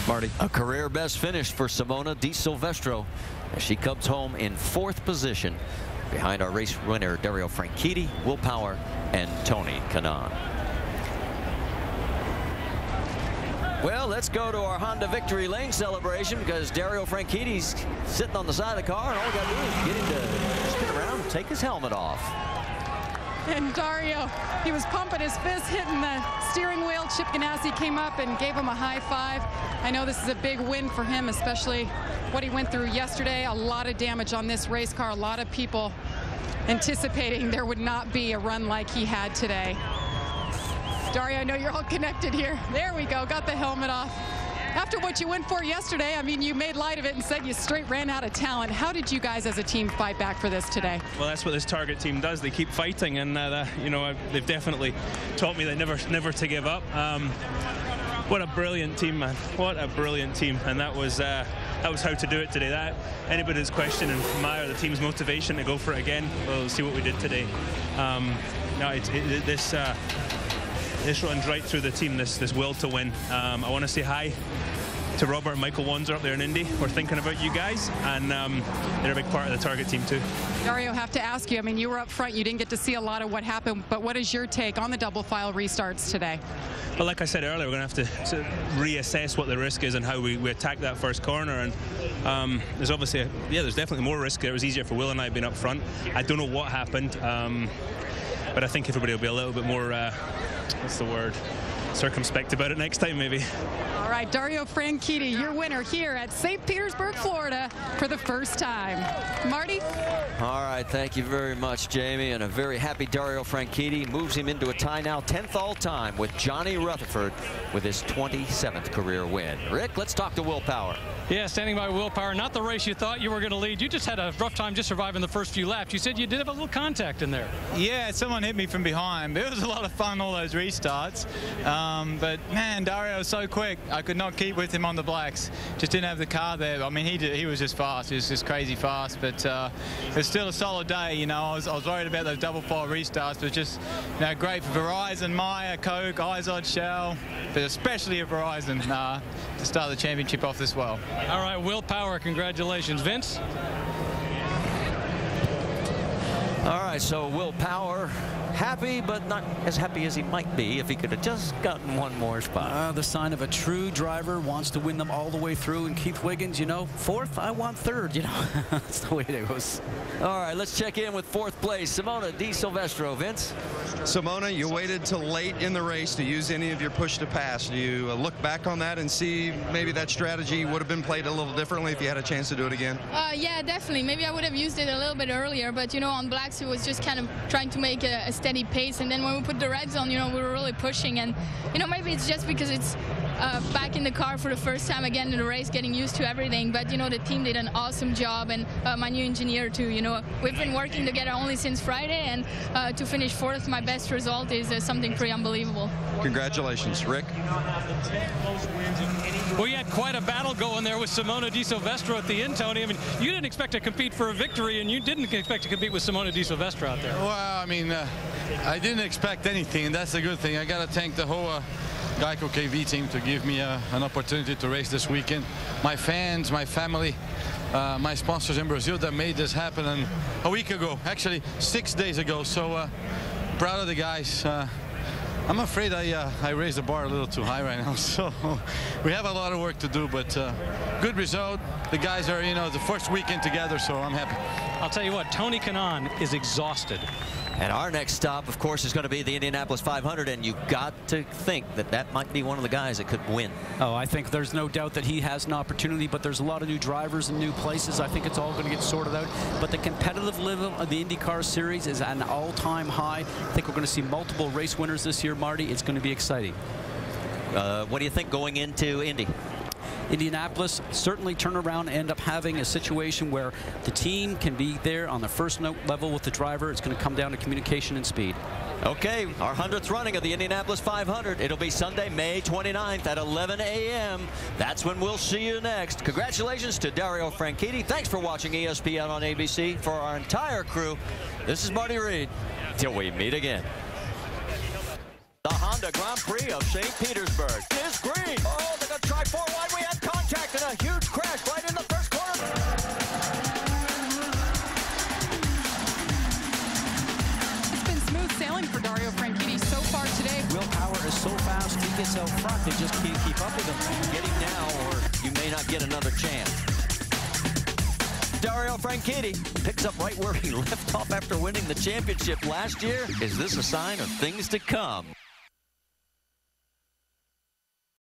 Marty. A career best finish for Simona Di Silvestro as she comes home in 4th position behind our race winner Dario Franchitti, Will Power, and Tony Kanaan. Well, let's go to our Honda Victory Lane celebration because Dario Franchitti's sitting on the side of the car, and all we got to do is get him to spin around and take his helmet off. And Dario, he was pumping his fist, hitting the steering wheel. Chip Ganassi came up and gave him a high five. I know this is a big win for him, especially what he went through yesterday. A lot of damage on this race car. A lot of people anticipating there would not be a run like he had today. Dario, I know you're all connected here. There we go, got the helmet off. After what you went for yesterday, I mean, you made light of it and said you straight ran out of talent. How did you guys as a team fight back for this today? Well, that's what this Target team does. They keep fighting, and you know, they've definitely taught me that never to give up. What a brilliant team, man! What a brilliant team, and that was how to do it today. That anybody that's questioning my or the team's motivation to go for it again, we'll see what we did today. No, this runs right through the team, this will to win. I want to say hi to Robert and Michael Wanzer up there in Indy. We're thinking about you guys, and they're a big part of the Target team too. Dario, I have to ask you, I mean, you were up front, you didn't get to see a lot of what happened, but what is your take on the double file restarts today? Well, like I said earlier, we're going to have to reassess what the risk is and how we attack that first corner. And there's obviously, there's definitely more risk there. It was easier for Will and I being up front. I don't know what happened, but I think everybody will be a little bit more, what's the word, circumspect about it next time, maybe. All right, Dario Franchitti, your winner here at St. Petersburg, Florida for the first time. Marty? All right, thank you very much, Jamie. And a very happy Dario Franchitti moves him into a tie now, 10th all-time with Johnny Rutherford with his 27th career win. Rick, let's talk to Will Power. Yeah, standing by Will Power, not the race you thought you were going to lead. You just had a rough time just surviving the first few laps. You said you did have a little contact in there. Yeah, someone hit me from behind. It was a lot of fun, all those restarts. But man, Dario was so quick. I could not keep with him on the blacks. Just didn't have the car there. I mean, he was just fast. He was just crazy fast. But it's still a solid day. You know, I was worried about those double file restarts, but just, you know, great for Verizon, Maya, Coke, Izod, Shell, but especially at Verizon to start the championship off this well. All right, Will Power, congratulations. Vince? All right, so Will Power happy, but not as happy as he might be if he could have just gotten one more spot. The sign of a true driver, wants to win them all the way through. And Keith Wiggins, you know, 4th, I want 3rd, you know. That's the way it goes. All right, let's check in with 4th place, Simona Di Silvestro. Vince? Simona, you waited till late in the race to use any of your push to pass. Do you look back on that and see maybe that strategy would have been played a little differently if you had a chance to do it again? Yeah, definitely. Maybe I would have used it a little bit earlier, but, you know, on blacks it was just kind of trying to make a steady pace, and then when we put the reds on, you know, we were really pushing, and, you know, maybe it's just because it's back in the car for the first time again in the race, getting used to everything, but, you know, the team did an awesome job, and my new engineer too. You know, we've been working together only since Friday, and to finish 4th, my best result is something pretty unbelievable. Congratulations. Rick? Well, you had quite a battle going there with Simona Di Silvestro at the end, Tony. I mean, you didn't expect to compete for a victory, and you didn't expect to compete with Simona Di Silvestro out there. Well, I mean, I didn't expect anything, and that's a good thing. I got to thank the whole Geico KV team to give me an opportunity to race this weekend. My fans, my family, my sponsors in Brazil that made this happen a week ago, actually 6 days ago. So proud of the guys. I'm afraid I raised the bar a little too high right now, so we have a lot of work to do, but good result. The guys are, you know, the first weekend together, so I'm happy. I'll tell you what, Tony Kanaan is exhausted. And our next stop, of course, is going to be the Indianapolis 500, and you've got to think that that might be one of the guys that could win. Oh, I think there's no doubt that he has an opportunity, but there's a lot of new drivers and new places. I think it's all going to get sorted out. But the competitive level of the Indycar series is at an all-time high. I think we're going to see multiple race winners this year, Marty. It's going to be exciting. What do you think going into Indy? Indianapolis certainly turn around and end up having a situation where the team can be there on the first note level with the driver. It's going to come down to communication and speed. Okay, our 100th running of the Indianapolis 500. It'll be Sunday, May 29th at 11 a.m. That's when we'll see you next. Congratulations to Dario Franchitti. Thanks for watching ESPN on ABC. For our entire crew, this is Marty Reed. Till we meet again. The Honda Grand Prix of St. Petersburg is green. Oh, they're going to try 4 wide. We had telling for Dario Franchitti so far today. Will Power is so fast, he gets out front. They just can't keep up with him. Get him now, or you may not get another chance. Dario Franchitti picks up right where he left off after winning the championship last year. Is this a sign of things to come?